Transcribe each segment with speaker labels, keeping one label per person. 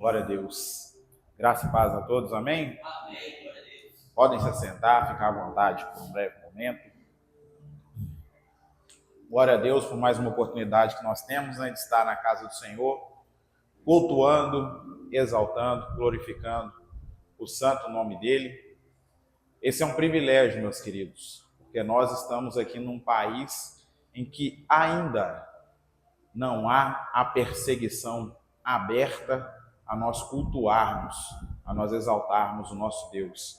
Speaker 1: Glória a Deus. Graça e paz a todos, amém?
Speaker 2: Amém, glória a Deus.
Speaker 1: Podem se assentar, ficar à vontade por um breve momento. Glória a Deus por mais uma oportunidade que nós temos, de estar na casa do Senhor, cultuando, exaltando, glorificando o santo nome dEle. Esse é um privilégio, meus queridos, porque nós estamos aqui num país em que ainda não há a perseguição aberta a nós cultuarmos, a nós exaltarmos o nosso Deus.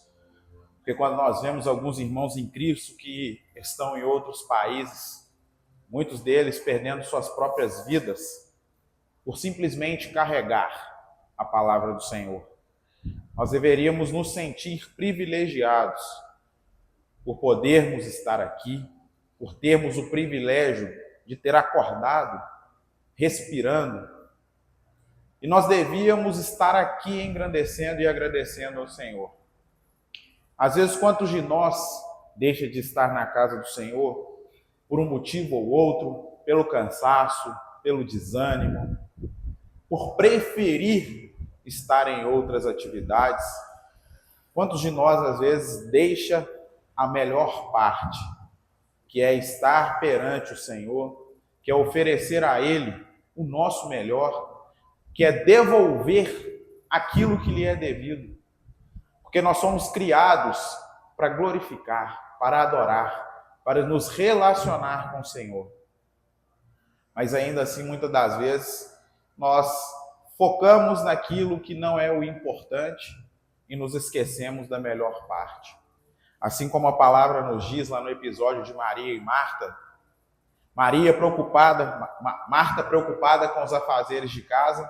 Speaker 1: Porque quando nós vemos alguns irmãos em Cristo que estão em outros países, muitos deles perdendo suas próprias vidas por simplesmente carregar a palavra do Senhor, nós deveríamos nos sentir privilegiados por podermos estar aqui, por termos o privilégio de ter acordado, respirando. E nós devíamos estar aqui engrandecendo e agradecendo ao Senhor. Às vezes, quantos de nós deixa de estar na casa do Senhor por um motivo ou outro, pelo cansaço, pelo desânimo, por preferir estar em outras atividades? Quantos de nós, às vezes, deixa a melhor parte, que é estar perante o Senhor, que é oferecer a Ele o nosso melhor, que é devolver aquilo que lhe é devido. Porque nós somos criados para glorificar, para adorar, para nos relacionar com o Senhor. Mas ainda assim, muitas das vezes, nós focamos naquilo que não é o importante e nos esquecemos da melhor parte. Assim como a palavra nos diz lá no episódio de Maria e Marta, Marta preocupada com os afazeres de casa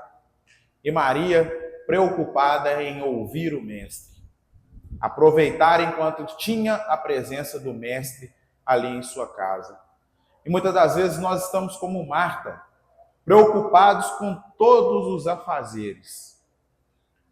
Speaker 1: e Maria preocupada em ouvir o Mestre. Aproveitar enquanto tinha a presença do Mestre ali em sua casa. E muitas das vezes nós estamos como Marta, preocupados com todos os afazeres.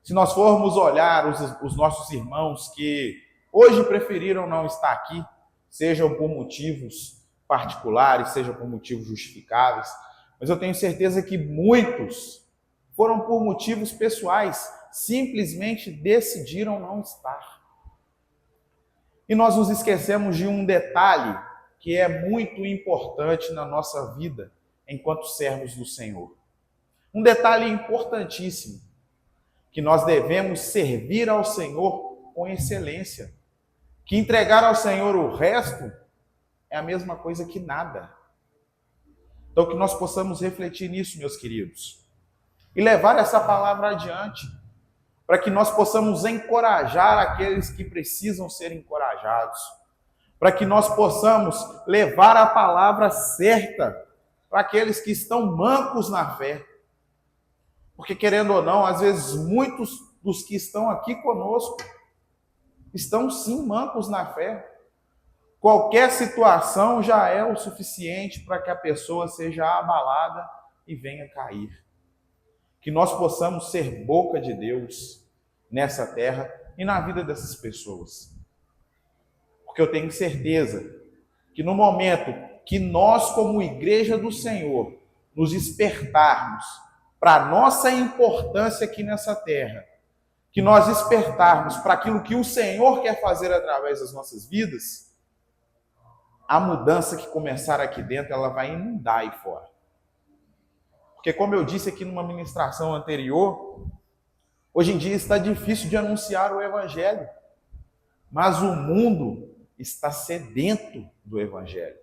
Speaker 1: Se nós formos olhar os nossos irmãos que hoje preferiram não estar aqui, sejam por motivos particulares, sejam por motivos justificáveis, mas eu tenho certeza que muitos foram por motivos pessoais, simplesmente decidiram não estar. E nós nos esquecemos de um detalhe que é muito importante na nossa vida enquanto servos do Senhor. Um detalhe importantíssimo, que nós devemos servir ao Senhor com excelência. Que entregar ao Senhor o resto é a mesma coisa que nada. Então que nós possamos refletir nisso, meus queridos, e levar essa palavra adiante, para que nós possamos encorajar aqueles que precisam ser encorajados, para que nós possamos levar a palavra certa para aqueles que estão mancos na fé. Porque, querendo ou não, às vezes muitos dos que estão aqui conosco estão sim mancos na fé. Qualquer situação já é o suficiente para que a pessoa seja abalada e venha cair. Que nós possamos ser boca de Deus nessa terra e na vida dessas pessoas. Porque eu tenho certeza que no momento que nós, como igreja do Senhor, nos despertarmos para a nossa importância aqui nessa terra, que nós despertarmos para aquilo que o Senhor quer fazer através das nossas vidas, a mudança que começar aqui dentro, ela vai inundar aí fora. Porque, como eu disse aqui numa ministração anterior, hoje em dia está difícil de anunciar o Evangelho, mas o mundo está sedento do Evangelho.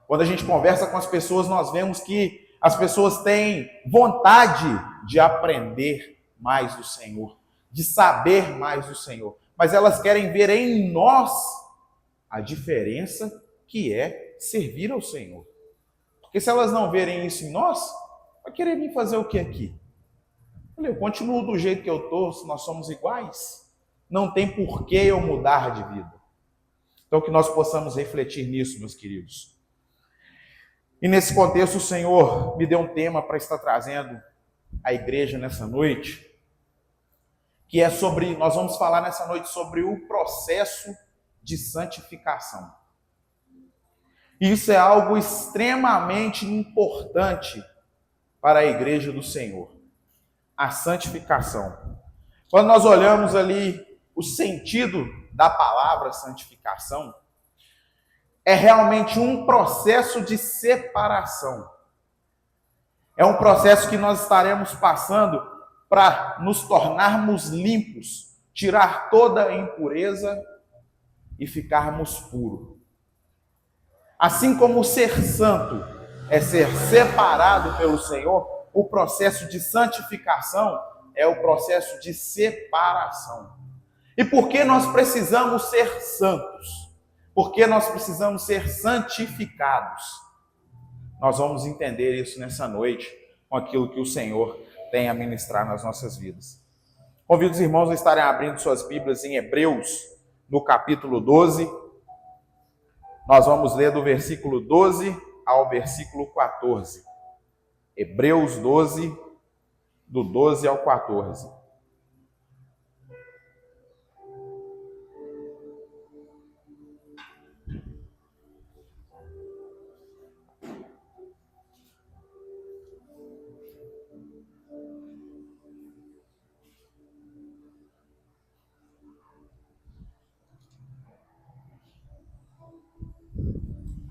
Speaker 1: Quando a gente conversa com as pessoas, nós vemos que as pessoas têm vontade de aprender mais do Senhor, de saber mais do Senhor, mas elas querem ver em nós a diferença que é servir ao Senhor. Porque se elas não verem isso em nós, vai querer vir fazer o que aqui? Eu continuo do jeito que eu estou, se nós somos iguais. Não tem por que eu mudar de vida. Então que nós possamos refletir nisso, meus queridos. E nesse contexto, o Senhor me deu um tema para estar trazendo à igreja nessa noite, que é sobre, nós vamos falar nessa noite sobre o processo de santificação. Isso é algo extremamente importante para a igreja do Senhor. a santificação. Quando nós olhamos ali o sentido da palavra santificação, é realmente um processo de separação. É um processo que nós estaremos passando para nos tornarmos limpos, tirar toda a impureza e ficarmos puros. Assim como ser santo é ser separado pelo Senhor, o processo de santificação é o processo de separação. E por que nós precisamos ser santos? Por que nós precisamos ser santificados? Nós vamos entender isso nessa noite, com aquilo que o Senhor tem a ministrar nas nossas vidas. Convido os irmãos a estarem abrindo suas Bíblias em Hebreus, no capítulo 12. Nós vamos ler do versículo 12 ao versículo 14. Hebreus 12, do 12 ao 14.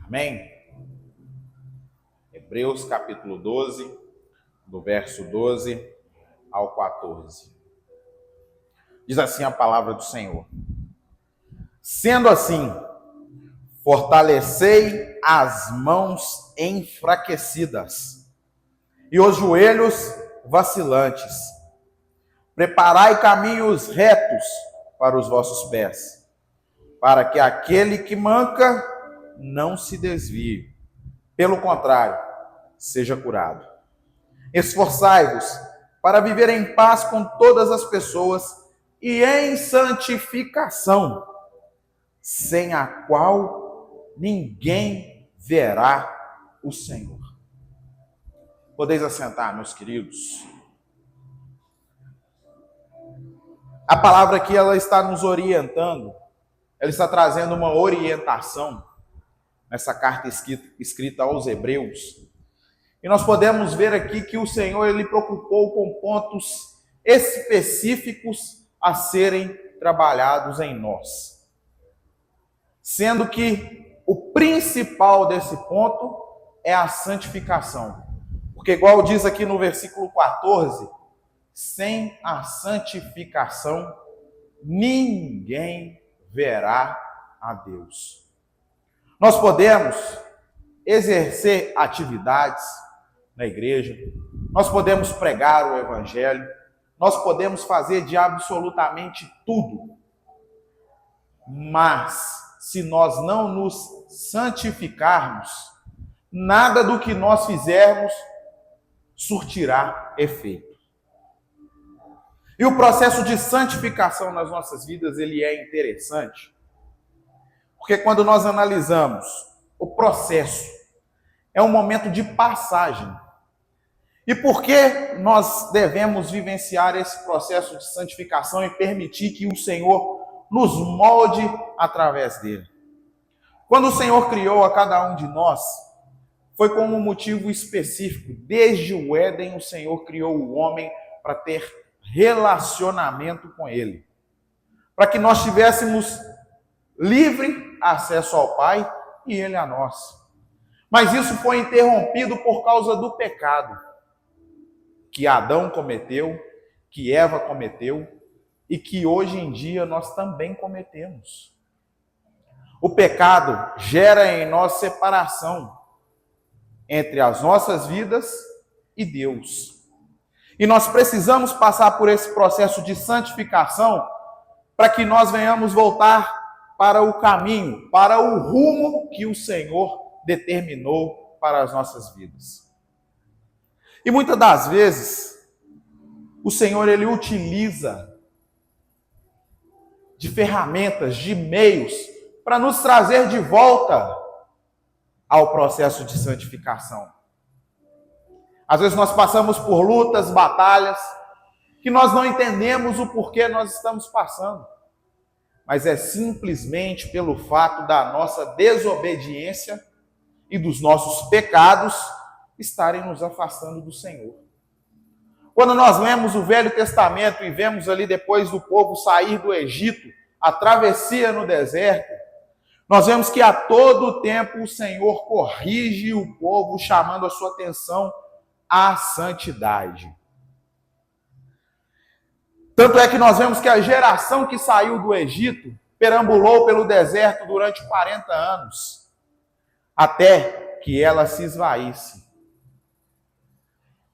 Speaker 1: Amém? Hebreus capítulo 12, do verso 12 ao 14. Diz assim a palavra do Senhor: Sendo assim, fortalecei as mãos enfraquecidas e os joelhos vacilantes. Preparai caminhos retos para os vossos pés, para que aquele que manca não se desvie. Pelo contrário, seja curado. Esforçai-vos para viver em paz com todas as pessoas e em santificação, sem a qual ninguém verá o Senhor. Podeis assentar, meus queridos. A palavra aqui, ela está nos orientando, ela está trazendo uma orientação nessa carta escrita aos Hebreus. E nós podemos ver aqui que o Senhor ele preocupou com pontos específicos a serem trabalhados em nós. Sendo que o principal desse ponto é a santificação. Porque igual diz aqui no versículo 14, sem a santificação ninguém verá a Deus. Nós podemos exercer atividades na igreja, nós podemos pregar o evangelho, nós podemos fazer de absolutamente tudo, mas se nós não nos santificarmos, nada do que nós fizermos surtirá efeito. E o processo de santificação nas nossas vidas, ele é interessante, porque quando nós analisamos o processo, é um momento de passagem. E por que nós devemos vivenciar esse processo de santificação e permitir que o Senhor nos molde através dele? Quando o Senhor criou a cada um de nós, foi com um motivo específico. Desde o Éden, o Senhor criou o homem para ter relacionamento com ele, para que nós tivéssemos livre acesso ao Pai e ele a nós. Mas isso foi interrompido por causa do pecado que Adão cometeu, que Eva cometeu e que hoje em dia nós também cometemos. O pecado gera em nós separação entre as nossas vidas e Deus. E nós precisamos passar por esse processo de santificação para que nós venhamos voltar para o caminho, para o rumo que o Senhor determinou para as nossas vidas. E muitas das vezes, o Senhor ele utiliza de ferramentas, de meios, para nos trazer de volta ao processo de santificação. Às vezes nós passamos por lutas, batalhas, que nós não entendemos o porquê nós estamos passando. Mas é simplesmente pelo fato da nossa desobediência e dos nossos pecados estarem nos afastando do Senhor. Quando nós lemos o Velho Testamento e vemos ali depois do povo sair do Egito, a travessia no deserto, nós vemos que a todo tempo o Senhor corrige o povo, chamando a sua atenção à santidade. Tanto é que nós vemos que a geração que saiu do Egito perambulou pelo deserto durante 40 anos, até que ela se esvaísse.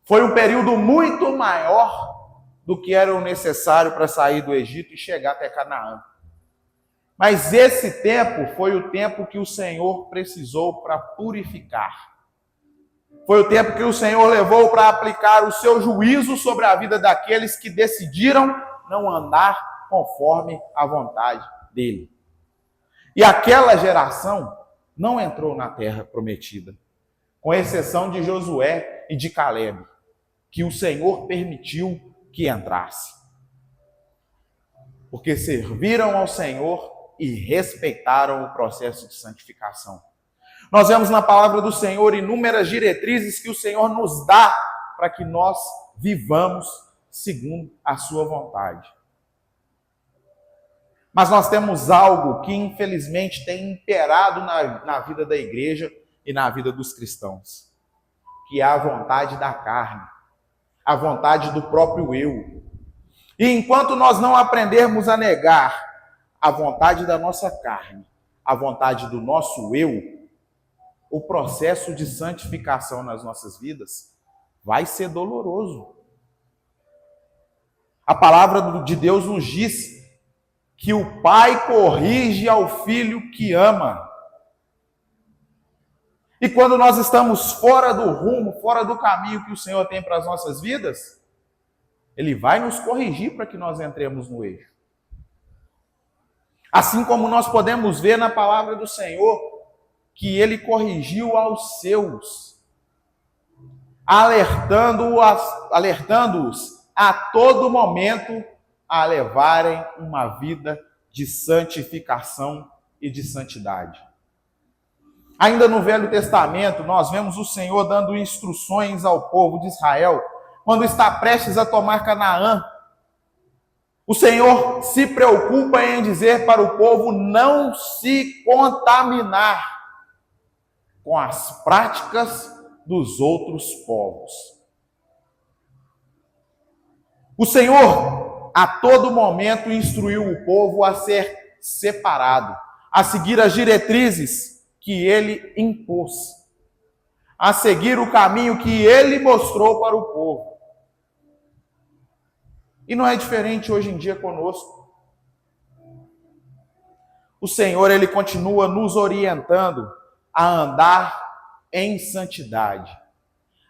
Speaker 1: Foi um período muito maior do que era o necessário para sair do Egito e chegar até Canaã. Mas esse tempo foi o tempo que o Senhor precisou para purificar. Foi o tempo que o Senhor levou para aplicar o seu juízo sobre a vida daqueles que decidiram não andar conforme a vontade dele. E aquela geração não entrou na terra prometida, com exceção de Josué e de Calebe, que o Senhor permitiu que entrasse. Porque serviram ao Senhor e respeitaram o processo de santificação. Nós vemos na palavra do Senhor inúmeras diretrizes que o Senhor nos dá para que nós vivamos segundo a sua vontade. Mas nós temos algo que infelizmente tem imperado na vida da igreja e na vida dos cristãos, que é a vontade da carne, a vontade do próprio eu. E enquanto nós não aprendermos a negar a vontade da nossa carne, a vontade do nosso eu, o processo de santificação nas nossas vidas vai ser doloroso. A palavra de Deus nos diz que o pai corrige ao filho que ama. E quando nós estamos fora do rumo, fora do caminho que o Senhor tem para as nossas vidas, Ele vai nos corrigir para que nós entremos no eixo. Assim como nós podemos ver na palavra do Senhor, que Ele corrigiu aos seus, alertando-os a todo momento a levarem uma vida de santificação e de santidade. Ainda no Velho Testamento, nós vemos o Senhor dando instruções ao povo de Israel, quando está prestes a tomar Canaã. O Senhor se preocupa em dizer para o povo não se contaminar com as práticas dos outros povos. O Senhor, a todo momento, instruiu o povo a ser separado, a seguir as diretrizes que Ele impôs, a seguir o caminho que Ele mostrou para o povo. E não é diferente hoje em dia conosco. O Senhor, Ele continua nos orientando a andar em santidade,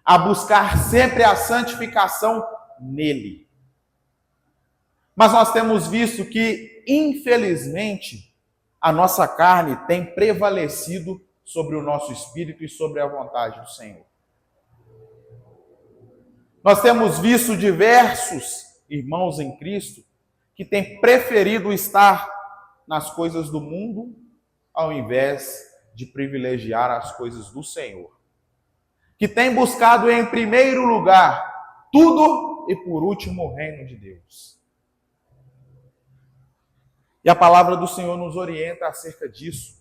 Speaker 1: a buscar sempre a santificação nele. Mas nós temos visto que, infelizmente, a nossa carne tem prevalecido sobre o nosso espírito e sobre a vontade do Senhor. Nós temos visto diversos irmãos em Cristo que têm preferido estar nas coisas do mundo ao invés de privilegiar as coisas do Senhor. Que têm buscado em primeiro lugar tudo e por último o reino de Deus. E a palavra do Senhor nos orienta acerca disso.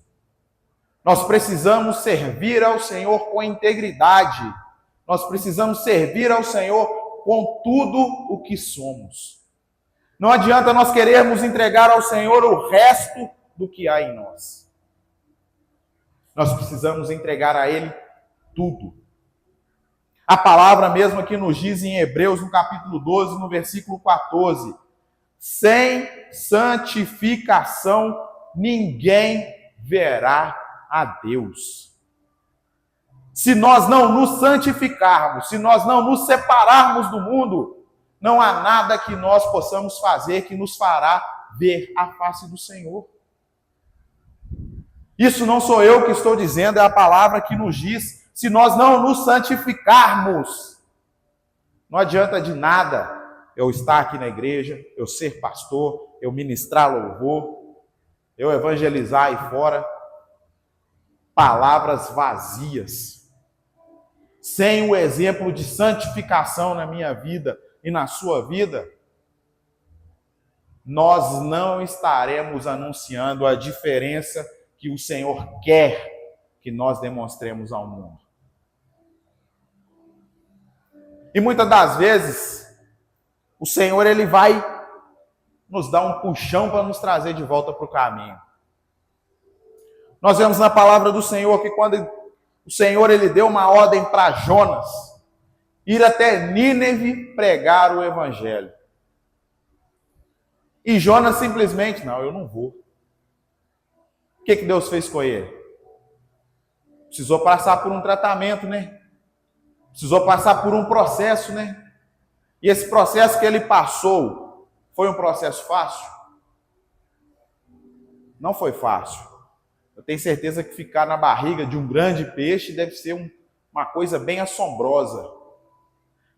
Speaker 1: Nós precisamos servir ao Senhor com integridade. Nós precisamos servir ao Senhor com tudo o que somos. Não adianta nós querermos entregar ao Senhor o resto do que há em nós. Nós precisamos entregar a Ele tudo. A palavra mesmo que nos diz em Hebreus, no capítulo 12, no versículo 14, sem santificação ninguém verá a Deus. Se nós não nos santificarmos, se nós não nos separarmos do mundo, não há nada que nós possamos fazer que nos fará ver a face do Senhor. Isso não sou eu que estou dizendo, é a palavra que nos diz. Se nós não nos santificarmos, não adianta de nada eu estar aqui na igreja, eu ser pastor, eu ministrar louvor, eu evangelizar aí fora, palavras vazias, sem o exemplo de santificação na minha vida, e na sua vida, nós não estaremos anunciando a diferença que o Senhor quer que nós demonstremos ao mundo. E muitas das vezes, o Senhor ele vai nos dar um puxão para nos trazer de volta para o caminho. Nós vemos na palavra do Senhor que quando o Senhor ele deu uma ordem para Jonas ir até Nínive pregar o evangelho. E Jonas simplesmente, não, eu não vou. O que Deus fez com ele? Precisou passar por um tratamento, né? Precisou passar por um processo, né? E esse processo que ele passou, foi um processo fácil? Não foi fácil. Eu tenho certeza que ficar na barriga de um grande peixe deve ser uma coisa bem assombrosa.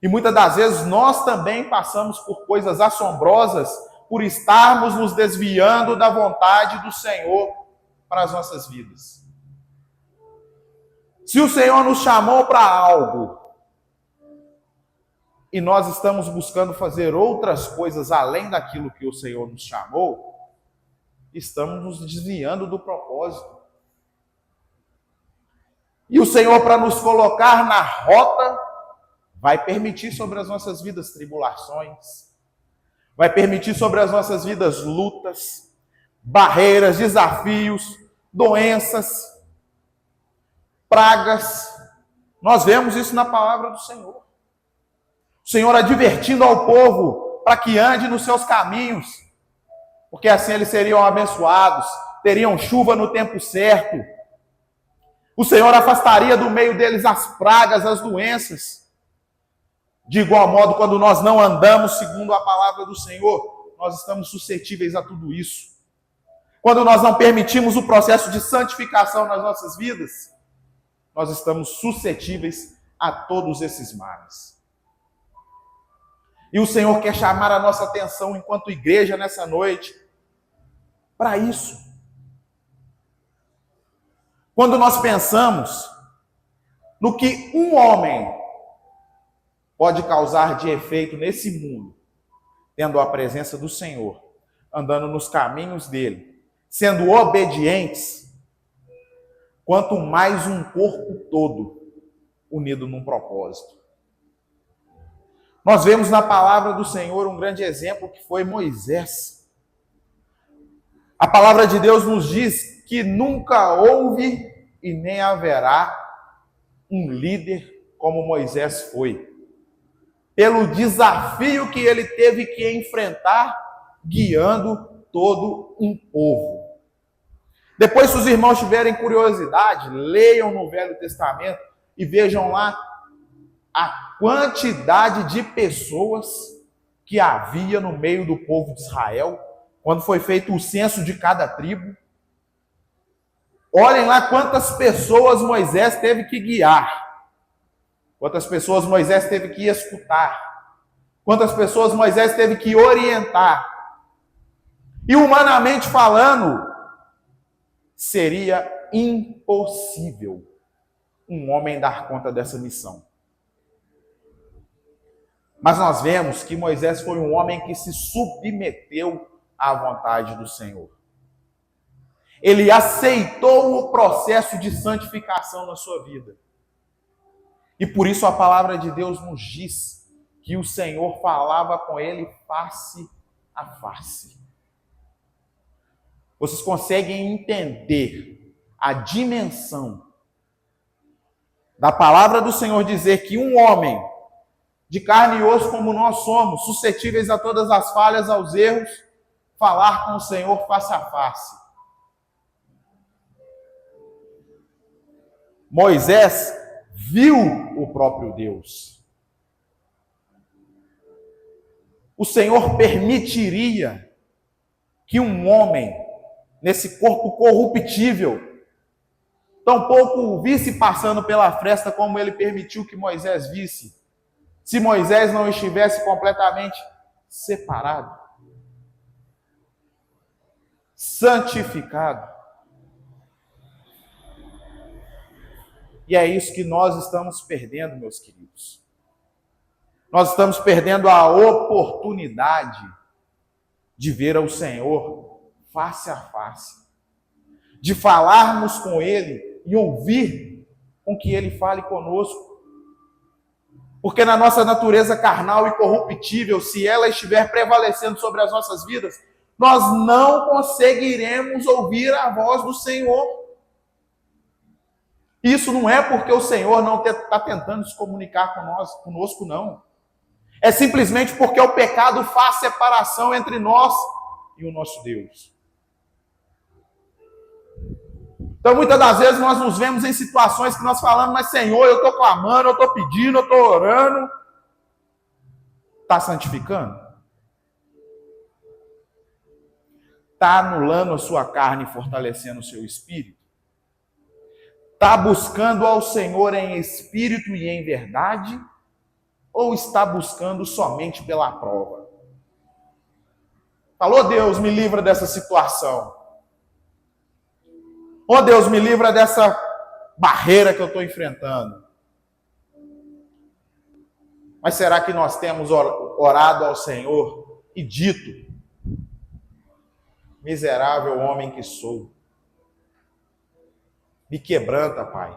Speaker 1: E muitas das vezes nós também passamos por coisas assombrosas por estarmos nos desviando da vontade do Senhor para as nossas vidas. Se o Senhor nos chamou para algo e nós estamos buscando fazer outras coisas além daquilo que o Senhor nos chamou, estamos nos desviando do propósito. E o Senhor, para nos colocar na rota, vai permitir sobre as nossas vidas tribulações, vai permitir sobre as nossas vidas lutas, barreiras, desafios, doenças, pragas. Nós vemos isso na palavra do Senhor. O Senhor advertindo ao povo para que ande nos seus caminhos, porque assim eles seriam abençoados, teriam chuva no tempo certo. O Senhor afastaria do meio deles as pragas, as doenças. De igual modo, quando nós não andamos segundo a palavra do Senhor, nós estamos suscetíveis a tudo isso. Quando nós não permitimos o processo de santificação nas nossas vidas, nós estamos suscetíveis a todos esses males. E o Senhor quer chamar a nossa atenção enquanto igreja nessa noite para isso. Quando nós pensamos no que um homem pode causar de efeito nesse mundo, tendo a presença do Senhor, andando nos caminhos dele, sendo obedientes, quanto mais um corpo todo unido num propósito. Nós vemos na palavra do Senhor um grande exemplo que foi Moisés. A palavra de Deus nos diz que nunca houve e nem haverá um líder como Moisés foi, pelo desafio que ele teve que enfrentar, guiando todo um povo. Depois, se os irmãos tiverem curiosidade, leiam no Velho Testamento e vejam lá a quantidade de pessoas que havia no meio do povo de Israel, quando foi feito o censo de cada tribo. Olhem lá quantas pessoas Moisés teve que guiar, quantas pessoas Moisés teve que escutar, quantas pessoas Moisés teve que orientar. E humanamente falando, seria impossível um homem dar conta dessa missão. Mas nós vemos que Moisés foi um homem que se submeteu à vontade do Senhor. Ele aceitou o processo de santificação na sua vida. E por isso a palavra de Deus nos diz que o Senhor falava com ele face a face. Vocês conseguem entender a dimensão da palavra do Senhor dizer que um homem de carne e osso como nós somos, suscetíveis a todas as falhas, aos erros, falar com o Senhor face a face. Moisés viu o próprio Deus. O Senhor permitiria que um homem, nesse corpo corruptível, tampouco o visse passando pela fresta como ele permitiu que Moisés visse, se Moisés não estivesse completamente separado, santificado. E é isso que nós estamos perdendo, meus queridos. Nós estamos perdendo a oportunidade de ver o Senhor face a face, de falarmos com Ele e ouvir com que Ele fale conosco. Porque na nossa natureza carnal e corruptível, se ela estiver prevalecendo sobre as nossas vidas, nós não conseguiremos ouvir a voz do Senhor. Isso não é porque o Senhor não está tentando se comunicar conosco, não. É simplesmente porque o pecado faz separação entre nós e o nosso Deus. Então, muitas das vezes, nós nos vemos em situações que nós falamos, mas Senhor, eu estou clamando, eu estou pedindo, eu estou orando. Está santificando? Está anulando a sua carne e fortalecendo o seu espírito? Está buscando ao Senhor em espírito e em verdade? Ou está buscando somente pela prova? Falou, Deus, me livra dessa situação. Oh, Deus, me livra dessa barreira que eu estou enfrentando. Mas será que nós temos orado ao Senhor e dito: miserável homem que sou, me quebranta, Pai.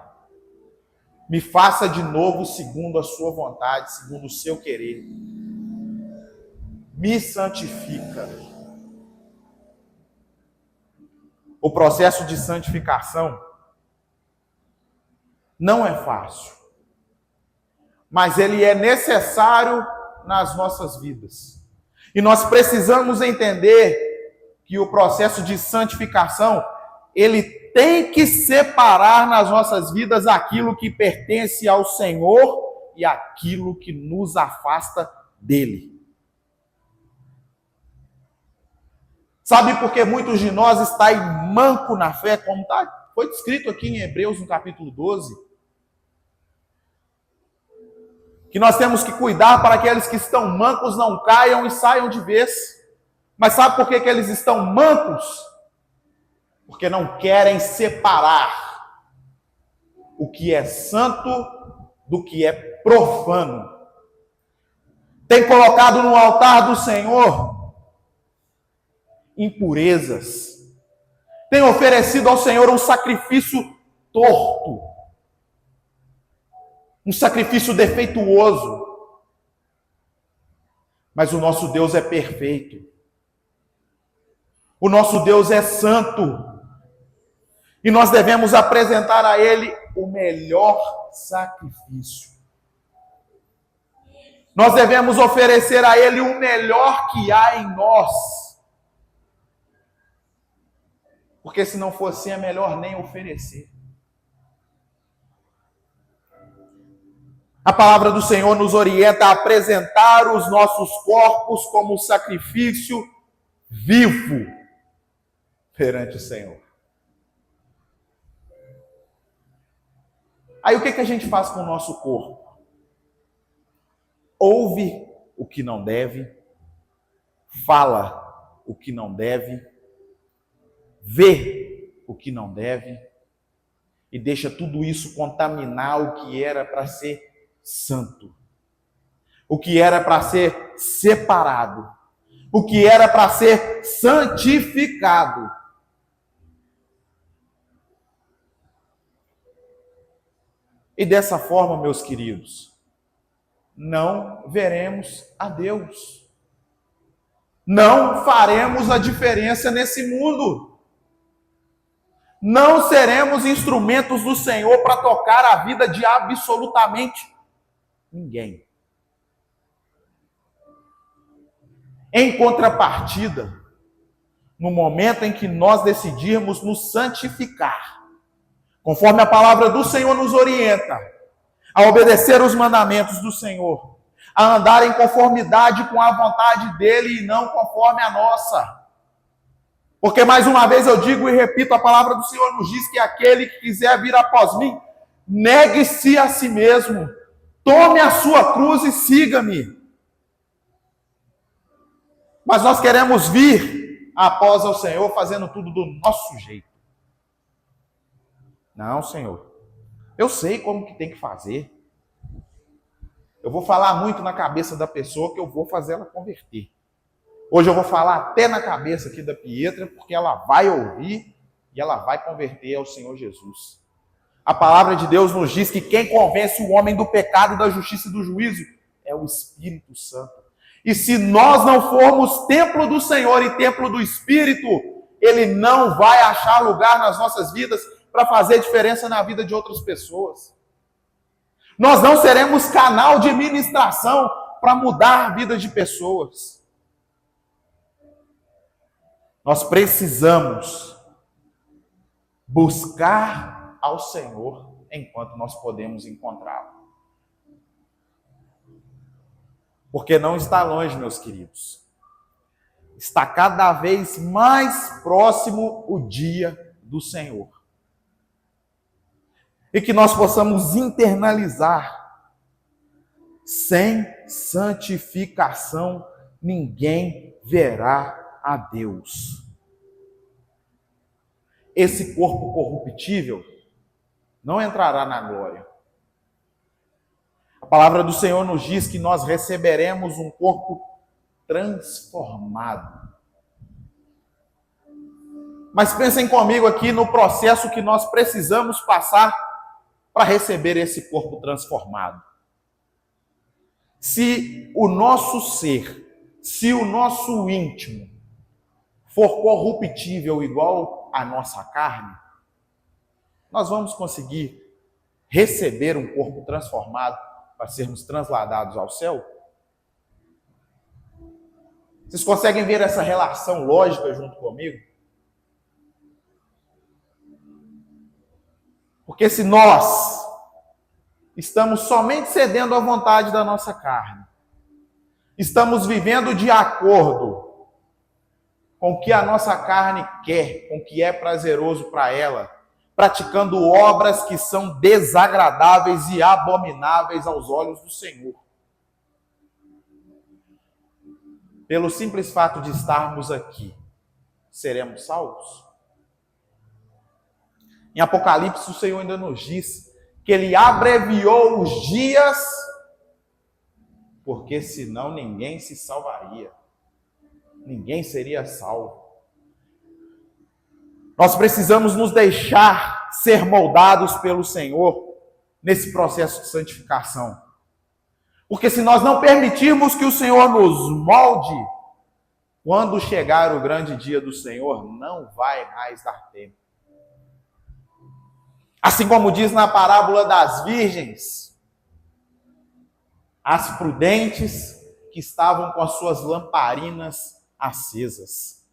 Speaker 1: Me faça de novo segundo a sua vontade, segundo o seu querer. Me santifica. O processo de santificação não é fácil, mas ele é necessário nas nossas vidas. E nós precisamos entender que o processo de santificação, ele tem que separar nas nossas vidas aquilo que pertence ao Senhor e aquilo que nos afasta dele. Sabe por que muitos de nós estão manco na fé, como foi descrito aqui em Hebreus, no capítulo 12? Que nós temos que cuidar para que aqueles que estão mancos não caiam e saiam de vez. Mas sabe por que eles estão mancos? Porque não querem separar o que é santo do que é profano. Tem colocado no altar do Senhor impurezas. Tem oferecido ao Senhor um sacrifício torto, um sacrifício defeituoso. Mas o nosso Deus é perfeito. O nosso Deus é santo. E nós devemos apresentar a Ele o melhor sacrifício. Nós devemos oferecer a Ele o melhor que há em nós. Porque se não for assim, é melhor nem oferecer. A palavra do Senhor nos orienta a apresentar os nossos corpos como sacrifício vivo perante o Senhor. Aí o que a gente faz com o nosso corpo? Ouve o que não deve, fala o que não deve, vê o que não deve e deixa tudo isso contaminar o que era para ser santo, o que era para ser separado, o que era para ser santificado. E dessa forma, meus queridos, não veremos a Deus. Não faremos a diferença nesse mundo. Não seremos instrumentos do Senhor para tocar a vida de absolutamente ninguém. Em contrapartida, no momento em que nós decidirmos nos santificar, conforme a palavra do Senhor nos orienta, a obedecer os mandamentos do Senhor, a andar em conformidade com a vontade dele e não conforme a nossa. Porque mais uma vez eu digo e repito, a palavra do Senhor nos diz que aquele que quiser vir após mim, negue-se a si mesmo, tome a sua cruz e siga-me. Mas nós queremos vir após ao Senhor fazendo tudo do nosso jeito. Não, Senhor, eu sei como que tem que fazer. Eu vou falar muito na cabeça da pessoa que eu vou fazer ela converter. Hoje eu vou falar até na cabeça aqui da Pietra, porque ela vai ouvir e ela vai converter ao Senhor Jesus. A palavra de Deus nos diz que quem convence o homem do pecado, da justiça e do juízo é o Espírito Santo. E se nós não formos templo do Senhor e templo do Espírito, Ele não vai achar lugar nas nossas vidas para fazer diferença na vida de outras pessoas. Nós não seremos canal de ministração para mudar a vida de pessoas. Nós precisamos buscar ao Senhor enquanto nós podemos encontrá-lo. Porque não está longe, meus queridos. Está cada vez mais próximo o dia do Senhor. E que nós possamos internalizar: sem santificação ninguém verá a Deus. Esse corpo corruptível não entrará na glória. A palavra do Senhor nos diz que nós receberemos um corpo transformado. Mas pensem comigo aqui no processo que nós precisamos passar para receber esse corpo transformado. Se o nosso ser, se o nosso íntimo for corruptível igual a nossa carne, nós vamos conseguir receber um corpo transformado para sermos transladados ao céu? Vocês conseguem ver essa relação lógica junto comigo? Porque se nós estamos somente cedendo à vontade da nossa carne, estamos vivendo de acordo com o que a nossa carne quer, com o que é prazeroso para ela, praticando obras que são desagradáveis e abomináveis aos olhos do Senhor. Pelo simples fato de estarmos aqui, seremos salvos? Em Apocalipse, o Senhor ainda nos diz que Ele abreviou os dias, porque senão ninguém se salvaria. Ninguém seria salvo. Nós precisamos nos deixar ser moldados pelo Senhor nesse processo de santificação. Porque se nós não permitirmos que o Senhor nos molde, quando chegar o grande dia do Senhor, não vai mais dar tempo. Assim como diz na parábola das virgens, as prudentes que estavam com as suas lamparinas acesas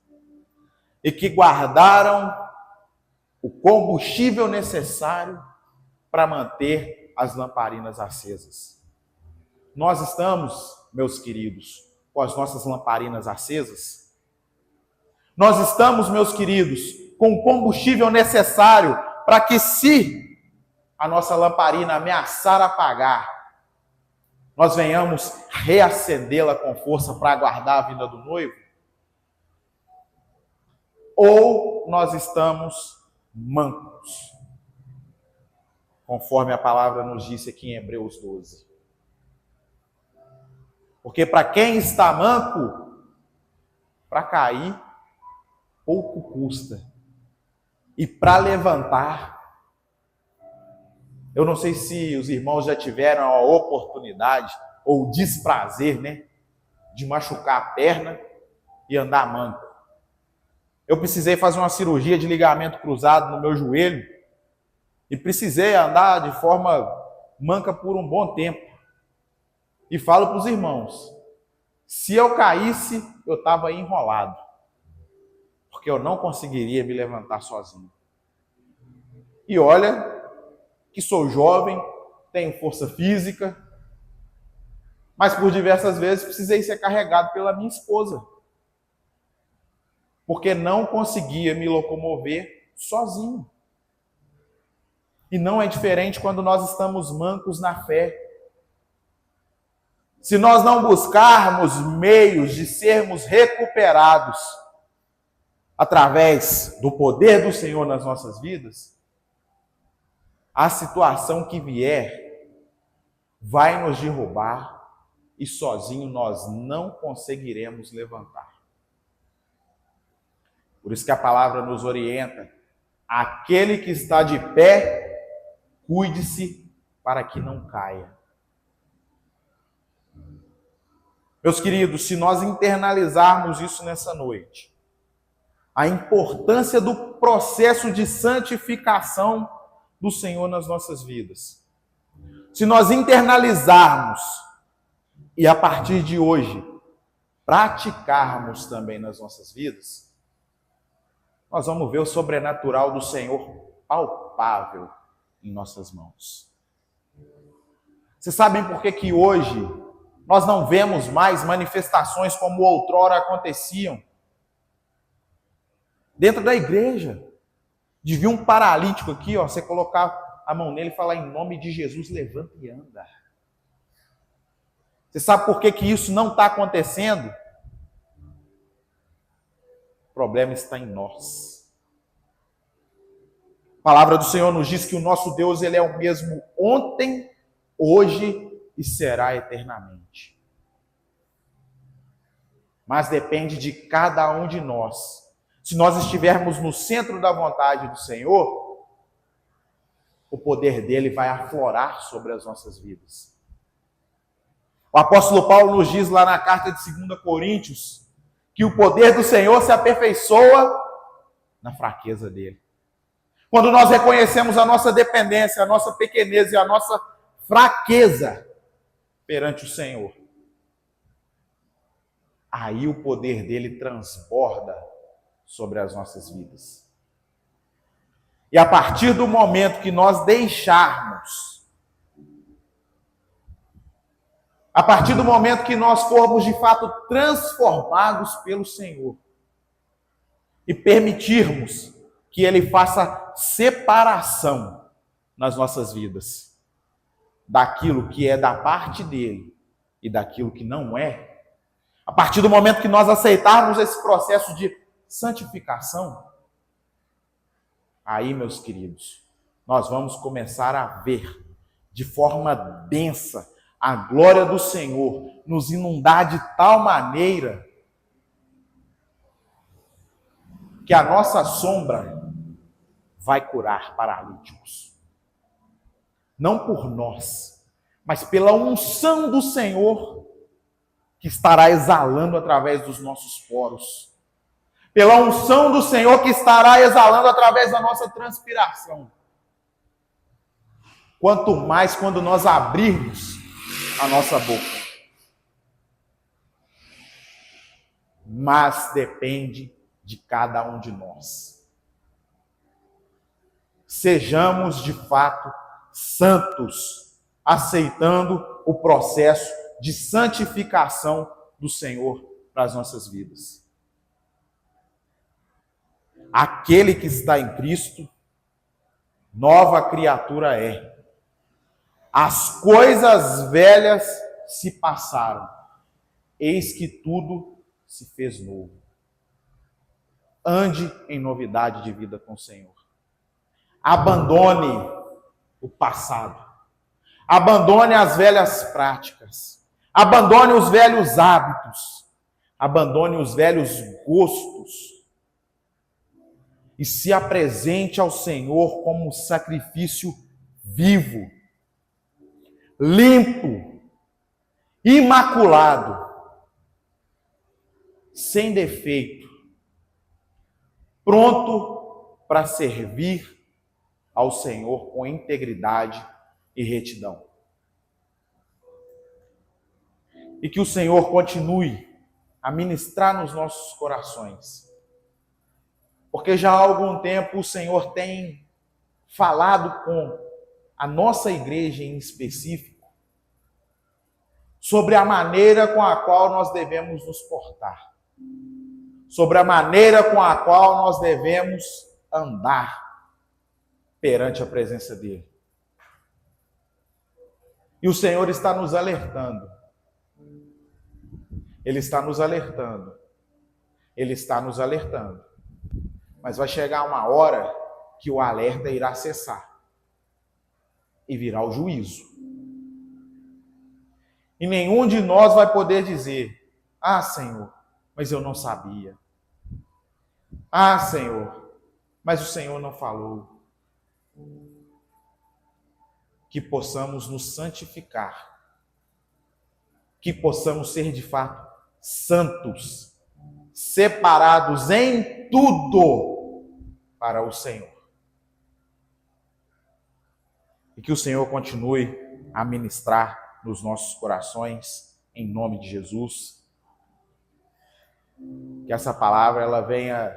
Speaker 1: e que guardaram o combustível necessário para manter as lamparinas acesas. Nós estamos, meus queridos, com as nossas lamparinas acesas? Nós estamos, meus queridos, com o combustível necessário para que, se a nossa lamparina ameaçar apagar, nós venhamos reacendê-la com força para aguardar a vinda do noivo? Ou nós estamos mancos, conforme a palavra nos disse aqui em Hebreus 12. Porque para quem está manco, para cair, pouco custa. E para levantar, eu não sei se os irmãos já tiveram a oportunidade ou o desprazer, de machucar a perna e andar manco. Eu precisei fazer uma cirurgia de ligamento cruzado no meu joelho e precisei andar de forma manca por um bom tempo. E falo para os irmãos, se eu caísse, eu estava enrolado, porque eu não conseguiria me levantar sozinho. E olha que sou jovem, tenho força física, mas por diversas vezes precisei ser carregado pela minha esposa, porque não conseguia me locomover sozinho. E não é diferente quando nós estamos mancos na fé. Se nós não buscarmos meios de sermos recuperados através do poder do Senhor nas nossas vidas, a situação que vier vai nos derrubar e sozinho nós não conseguiremos levantar. Por isso que a palavra nos orienta: aquele que está de pé, cuide-se para que não caia. Meus queridos, se nós internalizarmos isso nessa noite, a importância do processo de santificação do Senhor nas nossas vidas, se nós internalizarmos e a partir de hoje praticarmos também nas nossas vidas, nós vamos ver o sobrenatural do Senhor palpável em nossas mãos. Vocês sabem por que hoje nós não vemos mais manifestações como outrora aconteciam? Dentro da igreja, de vir um paralítico aqui, ó, você colocar a mão nele e falar: em nome de Jesus, levanta e anda. Você sabe por que isso não está acontecendo? O problema está em nós. A palavra do Senhor nos diz que o nosso Deus, ele é o mesmo ontem, hoje e será eternamente. Mas depende de cada um de nós. Se nós estivermos no centro da vontade do Senhor, o poder dele vai aflorar sobre as nossas vidas. O apóstolo Paulo nos diz lá na carta de 2 Coríntios que o poder do Senhor se aperfeiçoa na fraqueza dele. Quando nós reconhecemos a nossa dependência, a nossa pequenez e a nossa fraqueza perante o Senhor, aí o poder dele transborda sobre as nossas vidas. E a partir do momento que nós deixarmos, a partir do momento que nós formos de fato transformados pelo Senhor e permitirmos que ele faça separação nas nossas vidas daquilo que é da parte dele e daquilo que não é, a partir do momento que nós aceitarmos esse processo de santificação, aí, meus queridos, nós vamos começar a ver de forma densa a glória do Senhor nos inundar de tal maneira que a nossa sombra vai curar paralíticos. Não por nós, mas pela unção do Senhor que estará exalando através dos nossos poros. Pela unção do Senhor que estará exalando através da nossa transpiração. Quanto mais quando nós abrirmos a nossa boca. Mas depende de cada um de nós. Sejamos de fato santos, aceitando o processo de santificação do Senhor para as nossas vidas. Aquele que está em Cristo, nova criatura é. As coisas velhas se passaram, eis que tudo se fez novo. Ande em novidade de vida com o Senhor. Abandone o passado. Abandone as velhas práticas. Abandone os velhos hábitos. Abandone os velhos gostos. E se apresente ao Senhor como um sacrifício vivo, limpo, imaculado, sem defeito, pronto para servir ao Senhor com integridade e retidão. E que o Senhor continue a ministrar nos nossos corações. Porque já há algum tempo o Senhor tem falado com a nossa igreja em específico sobre a maneira com a qual nós devemos nos portar. Sobre a maneira com a qual nós devemos andar perante a presença dele. E o Senhor está nos alertando. Ele está nos alertando. Ele está nos alertando. Mas vai chegar uma hora que o alerta irá cessar. E virá o juízo. E nenhum de nós vai poder dizer: ah, Senhor, mas eu não sabia. Ah, Senhor, mas o Senhor não falou. Que possamos nos santificar, que possamos ser de fato santos, separados em tudo para o Senhor. E que o Senhor continue a ministrar nos nossos corações, em nome de Jesus. Que essa palavra ela venha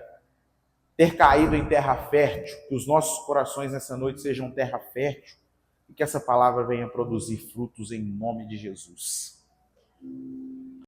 Speaker 1: ter caído em terra fértil, que os nossos corações nessa noite sejam terra fértil, e que essa palavra venha produzir frutos em nome de Jesus.